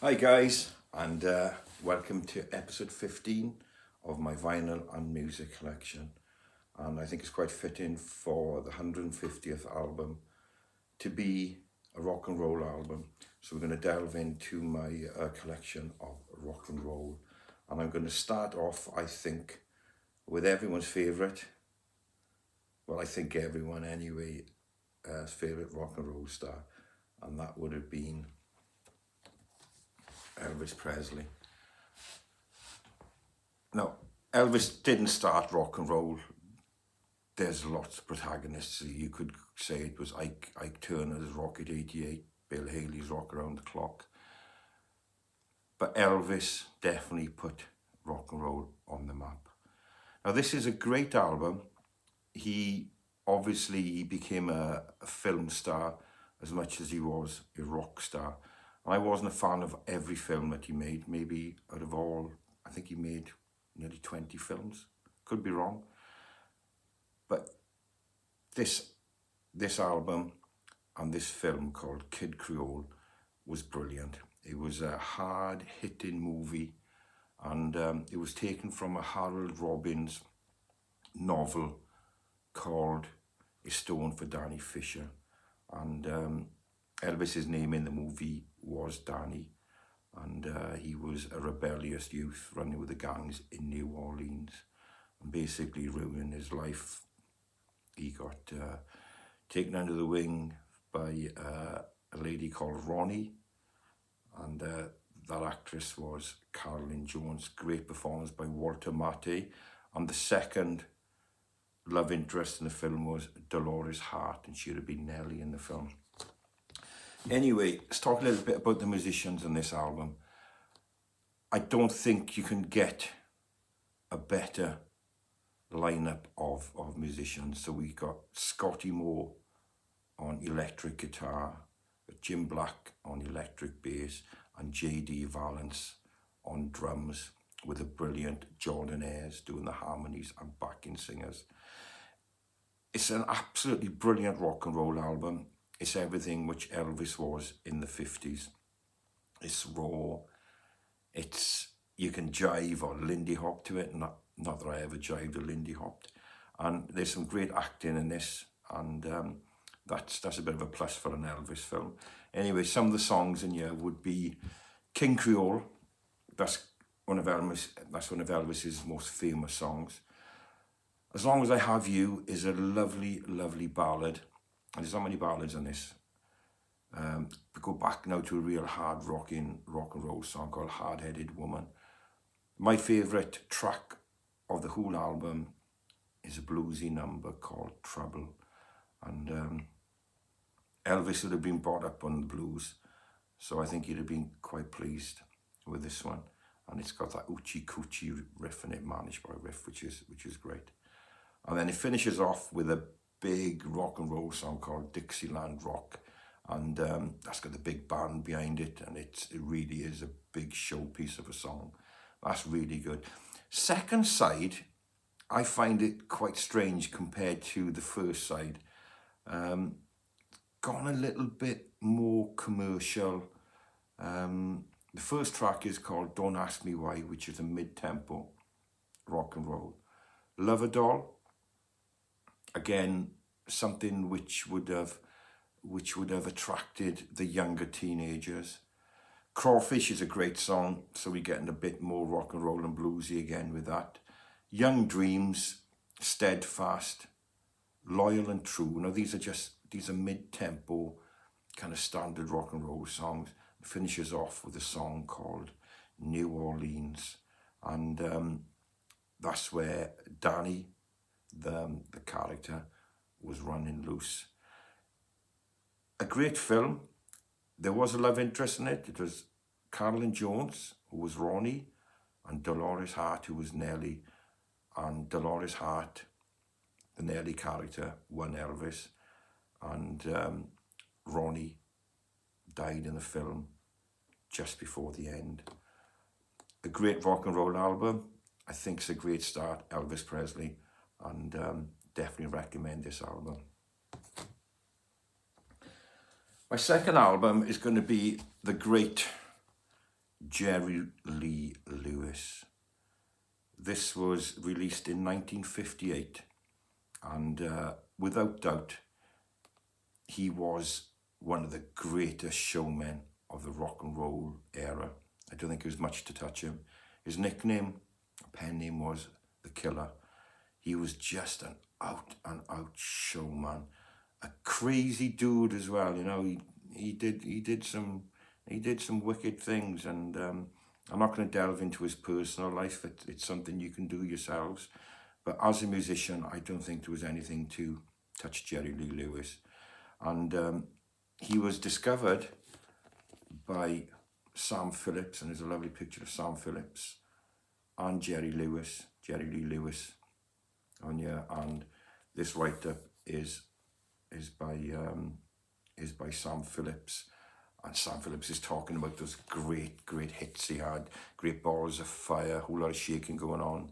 Hi guys, and welcome to episode 15 of my vinyl and music collection. And I think it's quite fitting for the 150th album to be a rock and roll album. So we're going to delve into my collection of rock and roll. And I'm going to start off, I think, with everyone's favourite. Well, I think everyone anyway, favourite rock and roll star. And that would have been Elvis Presley. Now, Elvis didn't start rock and roll. There's lots of protagonists. You could say it was Ike Turner's Rocket 88, Bill Haley's Rock Around the Clock. But Elvis definitely put rock and roll on the map. Now, this is a great album. He became a film star as much as he was a rock star. I wasn't a fan of every film that he made. Maybe out of all, I think he made nearly 20 films. Could be wrong. But this album and this film called Kid Creole was brilliant. It was a hard-hitting movie, and it was taken from a Harold Robbins novel called A Stone for Danny Fisher. And Elvis's name in the movie was Danny, and he was a rebellious youth running with the gangs in New Orleans and basically ruining his life. He got taken under the wing by a lady called Ronnie, and that actress was Carolyn Jones. Great performance by Walter Matthau, and the second love interest in the film was Dolores Hart, and she would have been Nellie in the film. Anyway, let's talk a little bit about the musicians on this album. I don't think you can get a better lineup of musicians. So we got Scotty Moore on electric guitar, Jim Black on electric bass, and J.D. Valance on drums, with a brilliant Jordan Ayres doing the harmonies and backing singers. It's an absolutely brilliant rock and roll album. It's everything which Elvis was in the 50s. It's raw. You can jive or Lindy Hop to it. Not that I ever jived or Lindy Hopped. And there's some great acting in this, and that's a bit of a plus for an Elvis film. Anyway, some of the songs in here would be King Creole. That's one of Elvis's most famous songs. As Long as I Have You is a lovely, lovely ballad. And there's not many ballads on this. We go back now to a real hard rock and roll song called Hard Headed Woman. My favourite track of the whole album is a bluesy number called Trouble. And Elvis would have been brought up on the blues, so I think he'd have been quite pleased with this one. And it's got that oochie coochie riff in it, managed by riff, which is great. And then it finishes off with a big rock and roll song called Dixieland Rock, and that's got the big band behind it, and it really is a big showpiece of a song. That's really good. Second side, I find it quite strange compared to the first side. Gone a little bit more commercial. The first track is called Don't Ask Me Why, which is a mid-tempo rock and roll. Lover Doll, again, something which would have attracted the younger teenagers. Crawfish is a great song, so we're getting a bit more rock and roll and bluesy again with that. Young Dreams, Steadfast, Loyal and True. Now these are mid-tempo, kind of standard rock and roll songs. It finishes off with a song called New Orleans, and that's where Danny, the character, was running loose. A great film. There was a love interest in it. It was Carolyn Jones, who was Ronnie, and Dolores Hart, who was Nellie. And Dolores Hart, the Nellie character, won Elvis, and Ronnie died in the film just before the end. A great rock and roll album. I think it's a great start, Elvis Presley, and definitely recommend this album. My second album is going to be the great Jerry Lee Lewis. This was released in 1958, and without doubt, he was one of the greatest showmen of the rock and roll era. I don't think there was much to touch him. His nickname, pen name, was The Killer. He was just an out and out showman, a crazy dude as well. You know, he did some wicked things, and I'm not going to delve into his personal life. It's something you can do yourselves. But as a musician, I don't think there was anything to touch Jerry Lee Lewis. And he was discovered by Sam Phillips, and there's a lovely picture of Sam Phillips and Jerry Lee Lewis on here. And this write-up is by Sam Phillips. And Sam Phillips is talking about those great hits he had, Great Balls of Fire, a whole lot of shaking going on.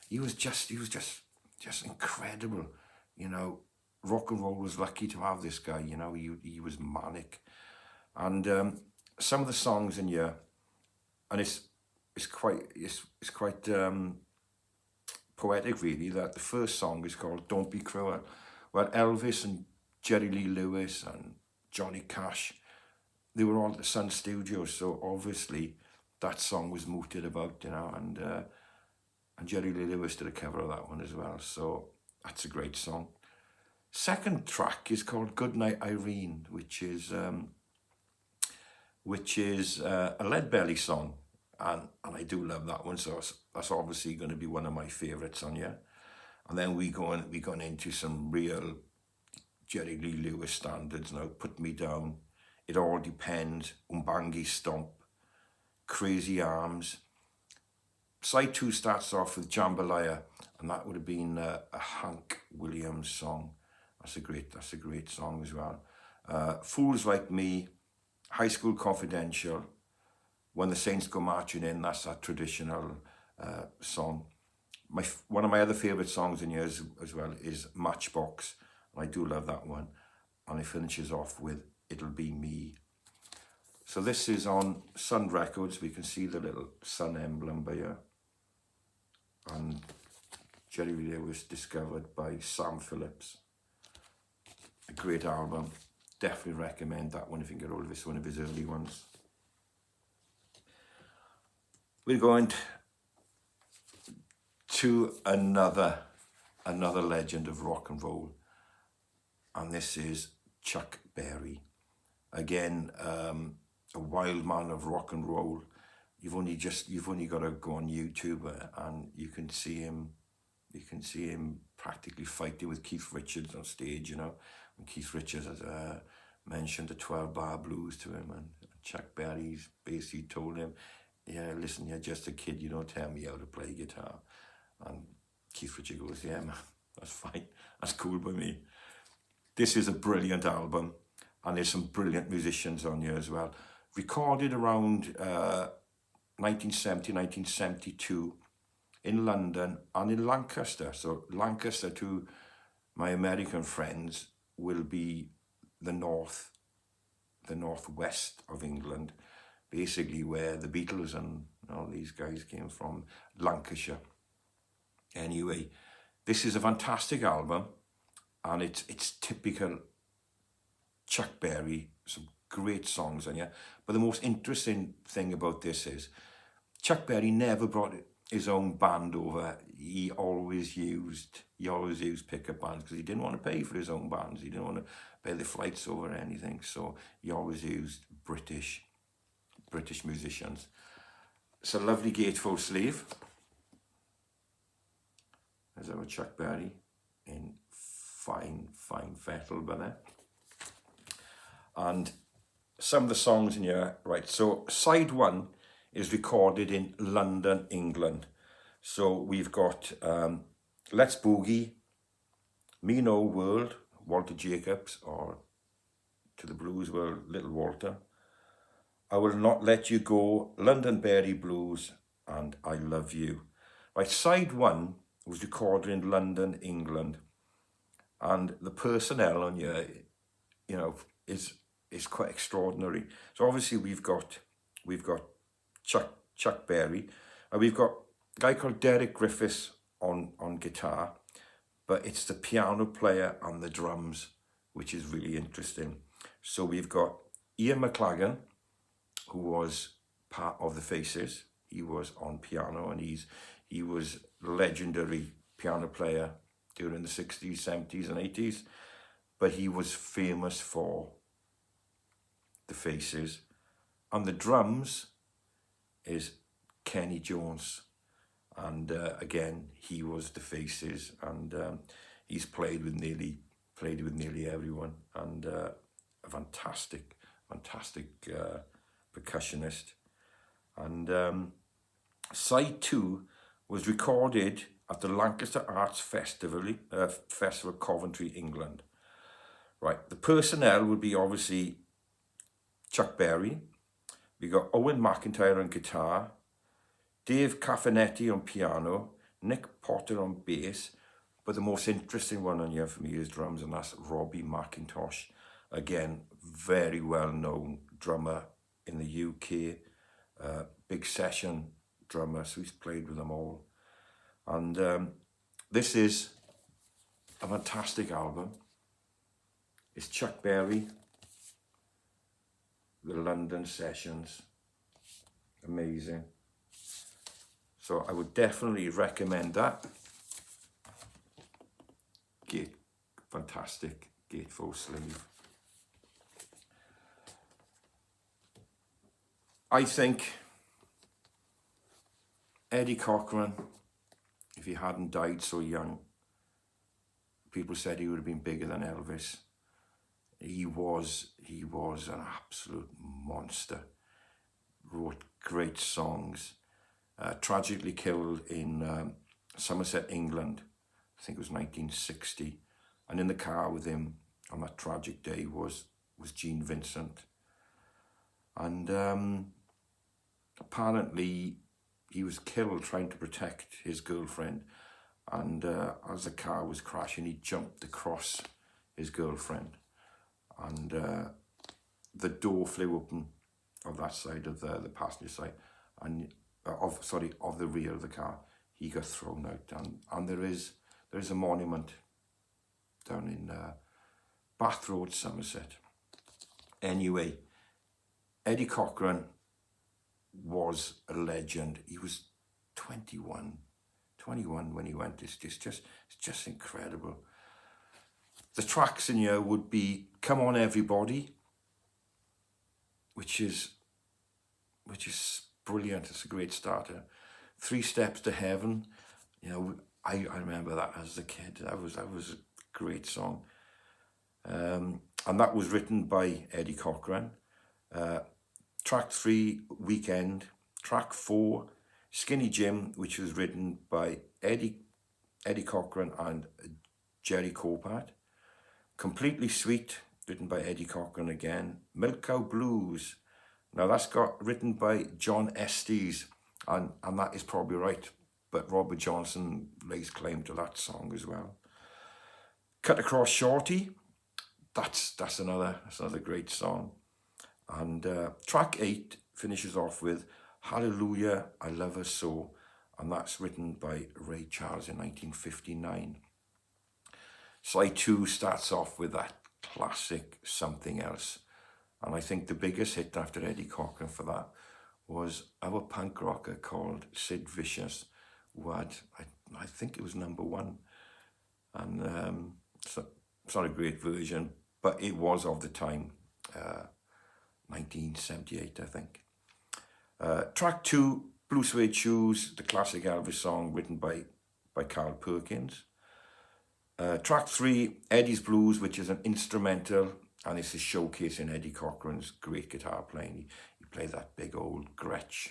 He was just incredible. You know, rock and roll was lucky to have this guy. You know, he was manic. And some of the songs in here, and it's quite poetic really, that the first song is called Don't Be Cruel. Well, Elvis and Jerry Lee Lewis and Johnny Cash, they were all at the Sun Studios, so obviously that song was mooted about, you know, and Jerry Lee Lewis did a cover of that one as well, so that's a great song. Second track is called Goodnight Irene, which is a Lead Belly song, and I do love that one, so that's obviously going to be one of my favourites on here. And then we gone into some real Jerry Lee Lewis standards now. Put Me Down, It All Depends, Umbangi Stomp, Crazy Arms. Side 2 starts off with Jambalaya, and that would have been a Hank Williams song. That's a great song as well. Fools Like Me, High School Confidential, When the Saints Go Marching In, that's that traditional song. One of my other favourite songs in here as well is Matchbox, and I do love that one. And it finishes off with It'll Be Me. So this is on Sun Records. We can see the little sun emblem by here. And Jerry Lee Lewis, discovered by Sam Phillips. A great album. Definitely recommend that one if you can get hold of it. It's one of his early ones. We're going to another legend of rock and roll, and this is Chuck Berry. Again, a wild man of rock and roll. You've only got to go on YouTube and you can see him practically fighting with Keith Richards on stage, you know, when Keith Richards has mentioned the 12-bar blues to him, and Chuck Berry's basically told him, yeah, listen, you're just a kid, you don't tell me how to play guitar. And Keith Richards goes, yeah, man, that's fine, that's cool by me. This is a brilliant album, and there's some brilliant musicians on here as well. Recorded around 1970, 1972 in London and in Lancaster. So Lancaster, to my American friends, will be the northwest of England, basically where the Beatles and all these guys came from, Lancashire. Anyway, this is a fantastic album, and it's typical Chuck Berry, some great songs on here. But the most interesting thing about this is Chuck Berry never brought his own band over. He always used pickup bands because he didn't want to pay for his own bands. He didn't want to pay the flights over or anything. So he always used British musicians. It's a lovely gatefold sleeve. There's our Chuck Berry in fine fettle by there. And some of the songs in here, right, so side 1 is recorded in London, England. So we've got Let's Boogie, Mean Old World, Walter Jacobs, or to the blues world, Little Walter. I Will Not Let You Go, London Berry Blues, and I Love You. Right, side 1 was recorded in London, England, and the personnel on here, you know, is quite extraordinary. So obviously we've got Chuck Berry. And we've got a guy called Derek Griffiths on guitar, but it's the piano player and the drums, which is really interesting. So we've got Ian McLagan, who was part of the Faces. He was on piano, and he was legendary piano player during the 60s, 70s and 80s, but he was famous for the Faces. And the drums is Kenny Jones, and again, he was the Faces, and he's played with nearly everyone, and a fantastic percussionist. And side 2 was recorded at the Lancaster Arts Festival, Coventry, England. Right, the personnel would be obviously Chuck Berry. We got Owen McIntyre on guitar, Dave Caffanetti on piano, Nick Potter on bass, but the most interesting one on here for me is drums, and that's Robbie McIntosh. Again, very well known drummer in the UK, big session drummer, so he's played with them all. And this is a fantastic album. It's Chuck Berry, the London sessions, amazing. So I would definitely recommend that. Fantastic gatefold sleeve. I think Eddie Cochran, if he hadn't died so young, people said he would have been bigger than Elvis. He was an absolute monster. Wrote great songs. Tragically killed in Somerset, England. I think it was 1960. And in the car with him on that tragic day was Gene Vincent. And apparently he was killed trying to protect his girlfriend. And as the car was crashing, he jumped across his girlfriend. And the door flew open of that side of the passenger side, and of the rear of the car. He got thrown out, and there is a monument down in Bath Road, Somerset. Anyway, Eddie Cochran was a legend. He was 21 when he went. It's just incredible. The tracks in here would be Come On Everybody, which is brilliant. It's a great starter. 3 Steps to Heaven, you know, I remember that as a kid. That was a great song. And that was written by Eddie Cochran. Track 3, Weekend. Track 4, Skinny Jim, which was written by Eddie Cochran and Jerry Copat. Completely Sweet, written by Eddie Cochran again. Milk Cow Blues. Now that's got written by John Estes, and that is probably right, but Robert Johnson lays claim to that song as well. Cut Across Shorty, that's another great song. And track 8 finishes off with Hallelujah, I Love Her So, and that's written by Ray Charles in 1959. Side 2 starts off with that classic Something Else. And I think the biggest hit after Eddie Cochran for that was our punk rocker called Sid Vicious, who had, I think it was #1. And so it's not a great version, but it was of the time, 1978, I think. Track 2, Blue Suede Shoes, the classic Elvis song written by Carl Perkins. Track 3, Eddie's Blues, which is an instrumental, and this is showcasing Eddie Cochran's great guitar playing. He played that big old Gretsch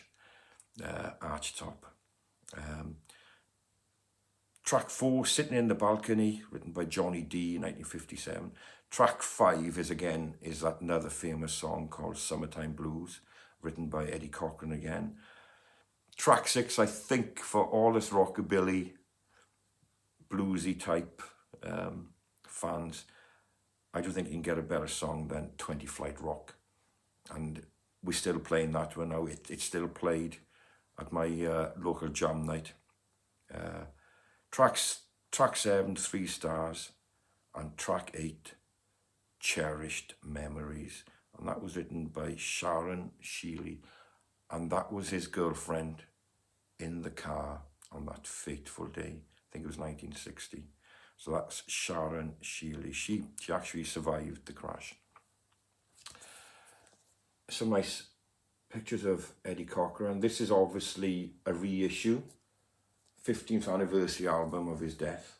arch top. Track 4, Sitting in the Balcony, written by Johnny D in 1957. Track 5 is that another famous song called Summertime Blues, written by Eddie Cochran again. Track 6, I think, for all this rockabilly, bluesy type fans, I don't think you can get a better song than 20 Flight Rock. And we're still playing that one now. It's still played at my local jam night. Track 7, 3 stars, and track 8, Cherished Memories. And that was written by Sharon Sheely, and that was his girlfriend in the car on that fateful day. I think it was 1960. So that's Sharon Sheely. She actually survived the crash. Some nice pictures of Eddie Cochran. This is obviously a reissue, 15th anniversary album of his death.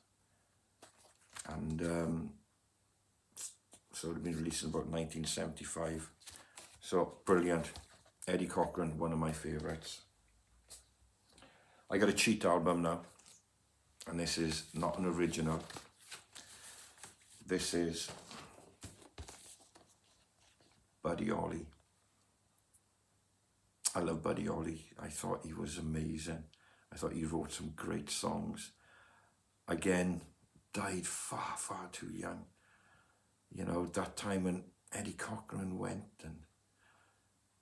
And so it had been released in about 1975. So brilliant. Eddie Cochran, one of my favourites. I got a cheat album now, and this is not an original. This is Buddy Holly. I love Buddy Holly. I thought he was amazing. I thought he wrote some great songs. Again, died far, far too young. You know, that time when Eddie Cochran went and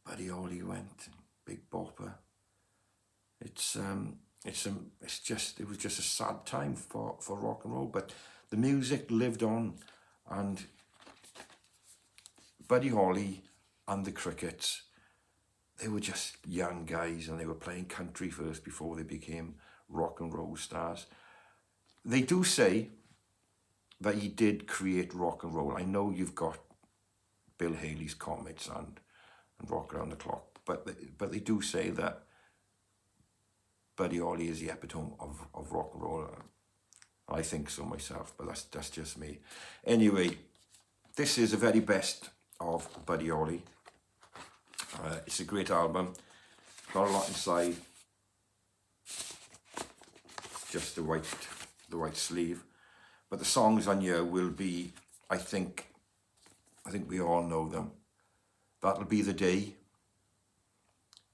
Buddy Holly went, Big Bopper. It was just a sad time for rock and roll, but the music lived on, and Buddy Holly and the Crickets, they were just young guys, and they were playing country first before they became rock and roll stars. They do say that he did create rock and roll. I know you've got Bill Haley's Comets and Rock Around the Clock, but they do say that Buddy Holly is the epitome of rock and roll. I think so myself, but that's just me. Anyway, this is the very best of Buddy Holly. It's a great album. Not a lot inside. Just the white sleeve. But the songs on here will be, I think we all know them. That'll Be the Day,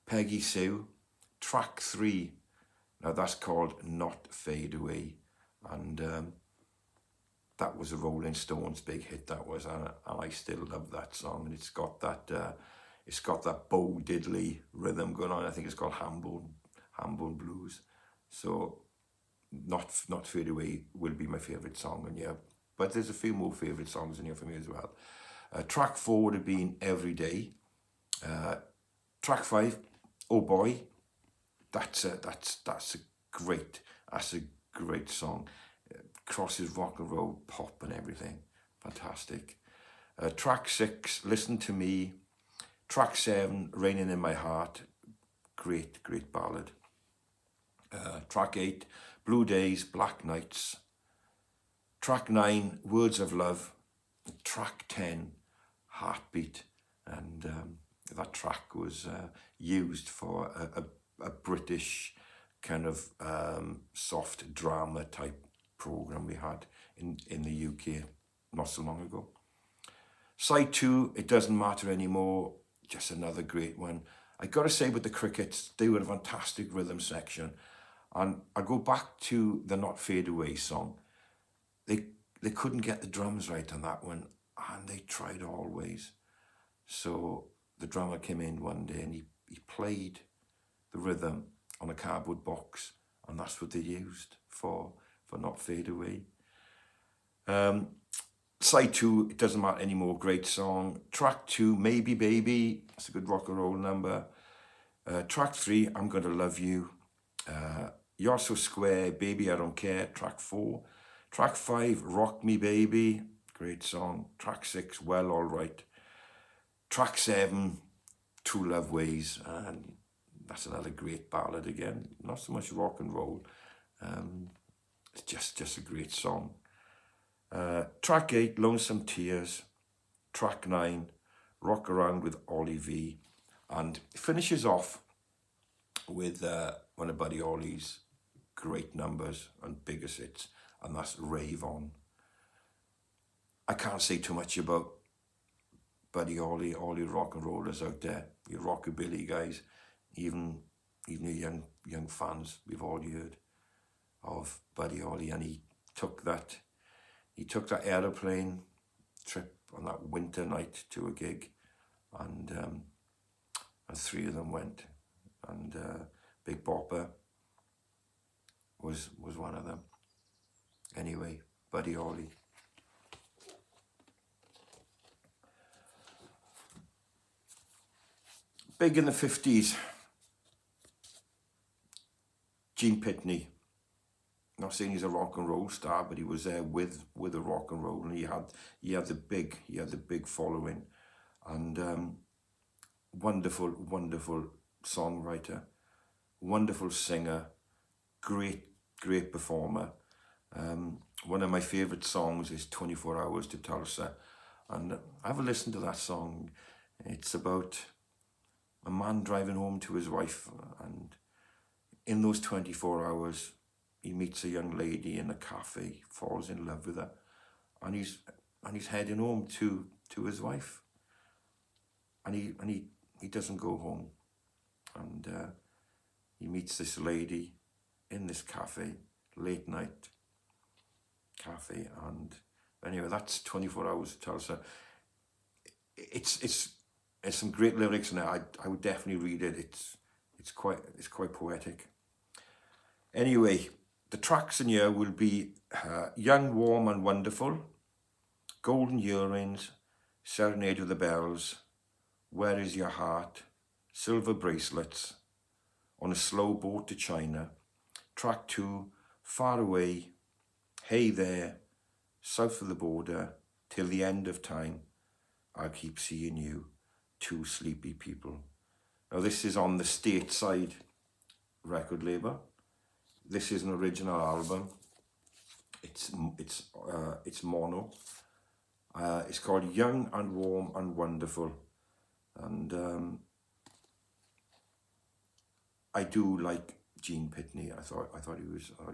Peggy Sue, track 3. Now that's called Not Fade Away, and that was a Rolling Stones big hit. That was, and I still love that song. And it's got that Bo Diddley rhythm going on. I think it's called Hamburg Blues. So Not Fade Away will be my favourite song on here. But there's a few more favourite songs in here for me as well. Track 4 would have been Every Day. Track 5, Oh Boy. That's a great song. Crosses rock and roll, pop and everything. Fantastic. Track 6, Listen to Me. Track 7, Raining in My Heart. Great ballad. Track 8, Blue Days, Black Nights. Track 9, Words of Love. Track 10, Heartbeat. And that track was used for a British kind of soft drama type program we had in the UK not so long ago. Side 2, It Doesn't Matter Anymore. Just another great one. I got to say, with the Crickets, they were a fantastic rhythm section. And I go back to the Not Fade Away song. They couldn't get the drums right on that one, and they tried always. So the drummer came in one day and he played the rhythm on a cardboard box, and that's what they used for Not Fade Away. Side 2, It Doesn't Matter Anymore, great song. Track 2, Maybe Baby, it's a good rock and roll number. Track 3, I'm Gonna Love You. You're So Square, Baby I Don't Care, track 4. Track 5, Rock Me Baby, great song. Track 6, Well Alright. Track 7, True Love Ways, and that's another great ballad again. Not so much rock and roll, it's just a great song. Track 8, Lonesome Tears. Track 9, Rock Around with Ollie V. And finishes off with one of Buddy Holly's great numbers and biggest hits, and that's Rave On. I can't say too much about Buddy Holly, all you rock and rollers out there, you rockabilly guys, even your young fans, we've all heard of Buddy Holly, and he took that aeroplane trip on that winter night to a gig, and and 3 of them went, and Big Bopper was one of them. Anyway, Buddy Holly. Big in the 50s, Gene Pitney. Not saying he's a rock and roll star, but he was there with the rock and roll, and he had the big following, and wonderful songwriter, wonderful singer, great performer. One of my favourite songs is 24 Hours to Tulsa, and have a listen to that song. It's about a man driving home to his wife, and in those 24 hours he meets a young lady in a cafe, falls in love with her, and he's heading home to his wife, and he doesn't go home, and he meets this lady in this cafe, late night cafe, and anyway, that's 24 Hours to Tulsa. It's some great lyrics in it. I would definitely read it. It's quite poetic. Anyway, the tracks in here will be Young, Warm and Wonderful, Golden Earrings, Serenade with the Bells, Where Is Your Heart, Silver Bracelets, On a Slow Boat to China, track 2, Far Away, Hey There, South of the Border, Till the End of Time, I'll Keep Seeing You, Two Sleepy People. Now this is on the Stateside record label. This is an original album. It's mono. It's called Young and Warm and Wonderful, and I do like Gene Pitney. I thought he was a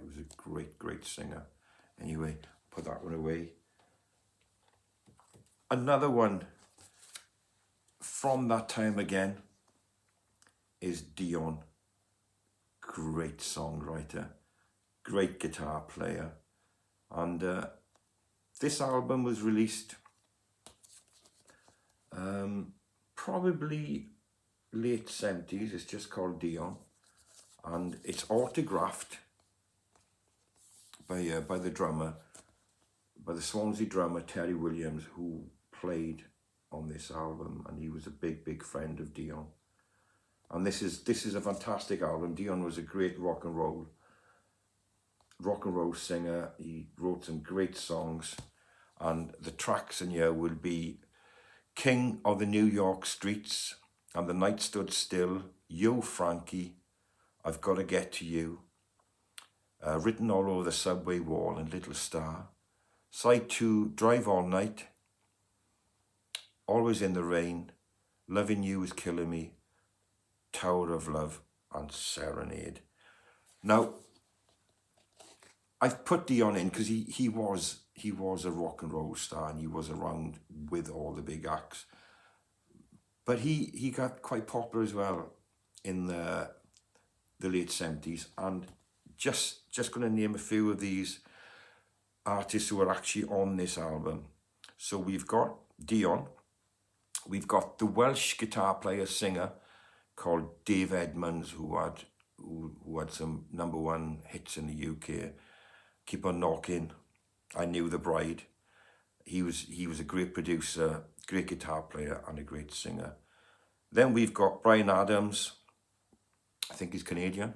great singer. Anyway, put that one away. Another one from that time again is Dion. Great songwriter, great guitar player, and this album was released probably late 70s. It's just called Dion, and it's autographed by the drummer, by the Swansea drummer Terry Williams, who played on this album, and he was a big friend of Dion. And this is a fantastic album. Dion was a great rock and roll singer. He wrote some great songs, and the tracks in here will be King of the New York Streets, And the Night Stood Still, Yo Frankie, I've Gotta Get to You, Written All Over the Subway Wall, and Little Star. Side 2, Drive All Night, Always in the Rain, Loving You Is Killing Me, Tower of Love, and Serenade. Now, I've put Dion in because he was a rock and roll star, and he was around with all the big acts. But he got quite popular as well in the late 70s. And just going to name a few of these artists who are actually on this album. So we've got Dion. We've got the Welsh guitar player singer called Dave Edmunds, who had some #1 hits in the UK. Keep on Knocking, I Knew the Bride. He was a great producer, great guitar player, and a great singer. Then we've got Bryan Adams. I think he's Canadian.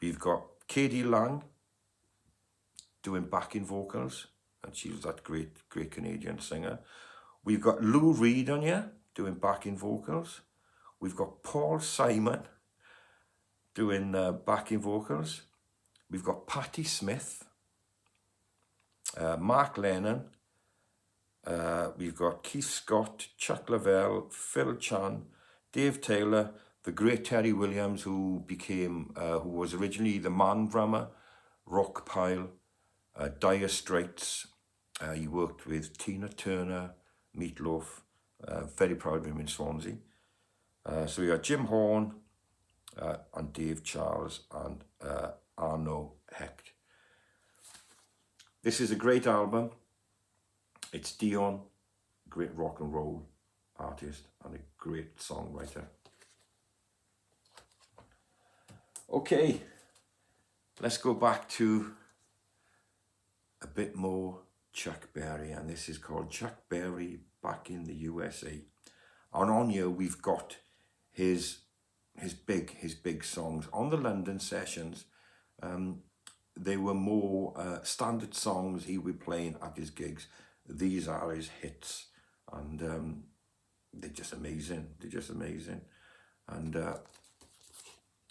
We've got Katie Lang doing backing vocals, and she was that great Canadian singer. We've got Lou Reed on here doing backing vocals. We've got Paul Simon doing backing vocals. We've got Patti Smith, Mark Lennon. We've got Keith Scott, Chuck Leavell, Phil Chan, Dave Taylor, the great Terry Williams, who was originally the Man drummer, Rockpile, Dire Straits. He worked with Tina Turner, Meatloaf. Very proud of him in Swansea. So we got Jim Horn and Dave Charles and Arno Hecht. This is a great album. It's Dion, great rock and roll artist and a great songwriter. Okay, let's go back to a bit more Chuck Berry, and this is called Chuck Berry Back in the USA. And on here we've got his big songs on the London sessions. They were more standard songs he would be playing at his gigs. These are his hits, and they're just amazing. They're just amazing. And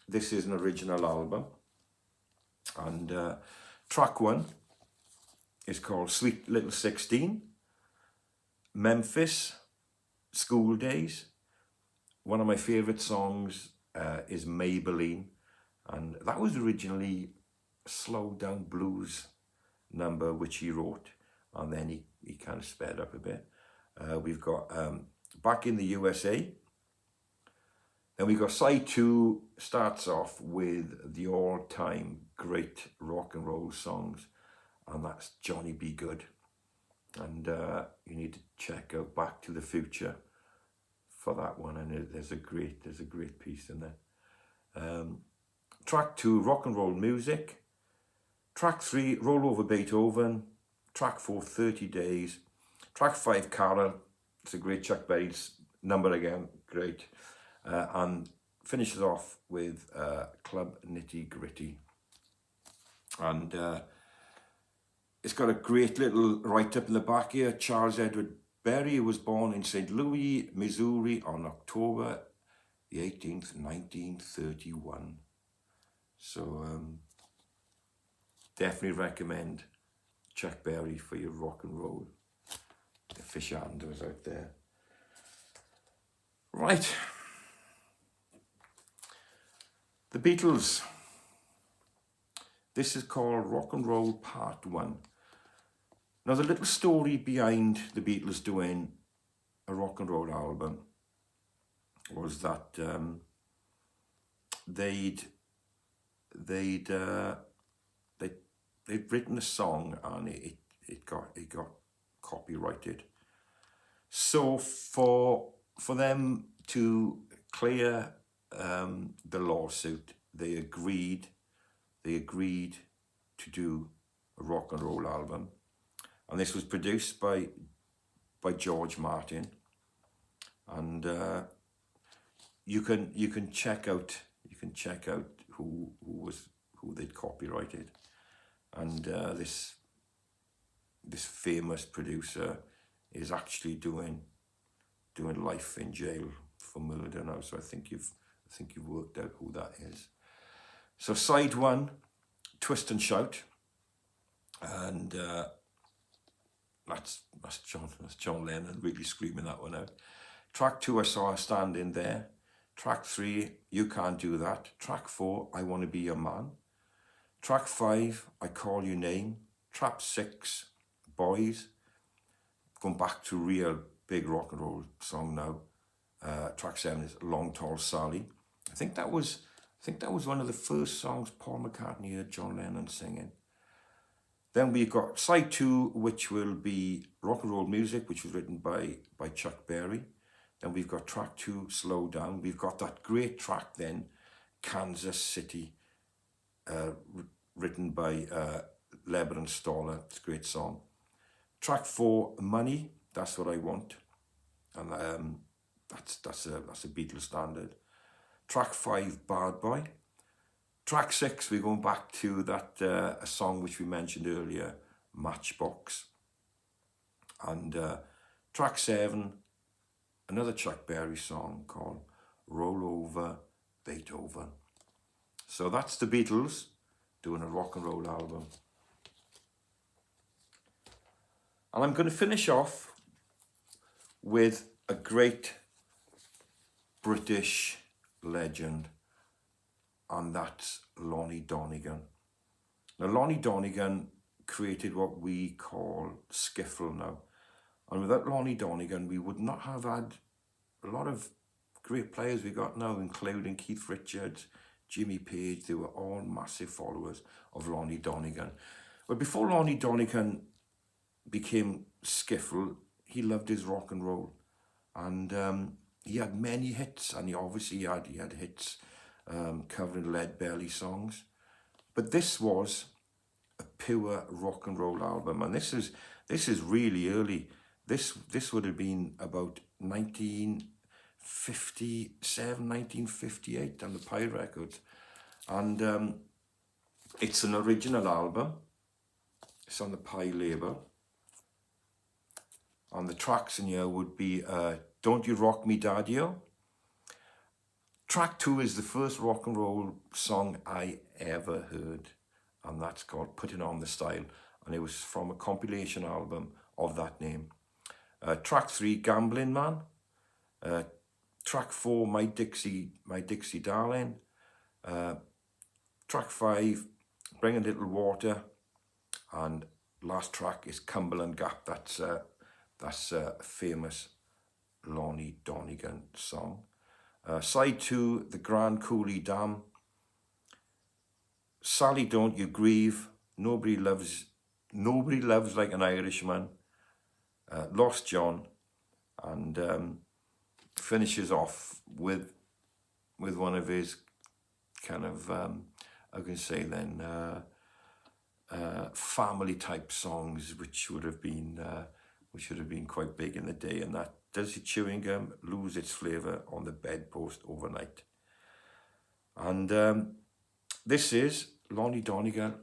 this is an original album, and track 1 is called Sweet Little 16. Memphis, School Days. One of my favourite songs is Maybelline, and that was originally a slow down blues number which he wrote, and then he kind of sped up a bit. We've got Back in the USA. Then we've got side 2, starts off with the all-time great rock and roll songs, and that's Johnny B. Good. And you need to check out Back to the Future for that one, and there's a great piece in there. Track 2, Rock and Roll Music. Track 3, Roll Over Beethoven. Track 4, 30 Days. Track 5, Carol. It's a great Chuck Berry's number again, great. And finishes off with Club Nitty Gritty. And it's got a great little write-up in the back here. Charles Edward Berry was born in St. Louis, Missouri on October the 18th, 1931. So definitely recommend Chuck Berry for your rock and roll aficionados out there. Right. The Beatles. This is called Rock and Roll Part 1. Now, the little story behind the Beatles doing a rock and roll album was that they'd written a song, and it got copyrighted. So for them to clear the lawsuit, they agreed to do a rock and roll album, and this was produced by George Martin, and you can check out who they'd copyrighted, and this famous producer is actually doing life in jail for murder now. So I think you've worked out who that is. So side 1, Twist and Shout, and that's John Lennon really screaming that one out. Track 2, I Saw Her Standing There. Track 3, You Can't Do That. Track 4, I Want to Be Your Man. Track 5, I Call Your Name. Track 6, Boys. Going back to real big rock and roll song now. Track 7 is Long Tall Sally. I think that was one of the first songs Paul McCartney heard John Lennon singing. Then we've got side 2, which will be Rock and Roll Music, which was written by Chuck Berry. Then we've got track 2, Slow Down. We've got that great track then, Kansas City, written by Lebanon Stoller. It's a great song. Track 4, Money, That's What I Want. And that's a Beatles standard. Track 5, Bad Boy. Track 6, we're going back to that a song which we mentioned earlier, Matchbox. And track 7, another Chuck Berry song called Roll Over Beethoven. So that's the Beatles doing a rock and roll album. And I'm going to finish off with a great British legend, and that's Lonnie Donegan. Now, Lonnie Donegan created what we call skiffle now. And without Lonnie Donegan, we would not have had a lot of great players we got now, including Keith Richards, Jimmy Page. They were all massive followers of Lonnie Donegan. But before Lonnie Donegan became skiffle, he loved his rock and roll. And he had many hits, and he had hits covering lead belly songs. But this was a pure rock and roll album, and this is really early. This would have been about 1957, 1958 on the Pie Records, and it's an original album. It's on the Pie label. And the tracks in here would be Don't You Rock Me Daddy-O. Track 2 is the first rock and roll song I ever heard, and that's called Putting On the Style, and it was from a compilation album of that name. Track 3, Gambling Man. Track 4, My Dixie Darling. Track 5, Bring a Little Water, and last track is Cumberland Gap. That's a famous Lonnie Donegan song. Side 2, The Grand Coulee Dam. Sally Don't You Grieve. Nobody Loves Like an Irishman. Lost John, and finishes off with one of his kind of I can say then family type songs, which would have been quite big in the day, and that Does Your Chewing Gum Lose Its Flavour on the Bedpost Overnight? And this is Lonnie Donegan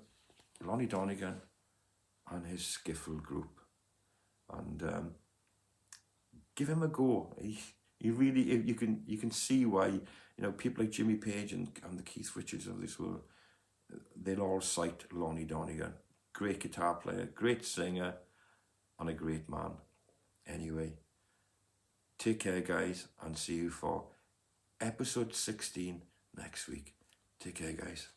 and his skiffle group, and give him a go. He really, you can see why, people like Jimmy Page and the Keith Richards of this world, they'll all cite Lonnie Donegan. Great guitar player, great singer, and a great man. Anyway, take care, guys, and see you for episode 16 next week. Take care, guys.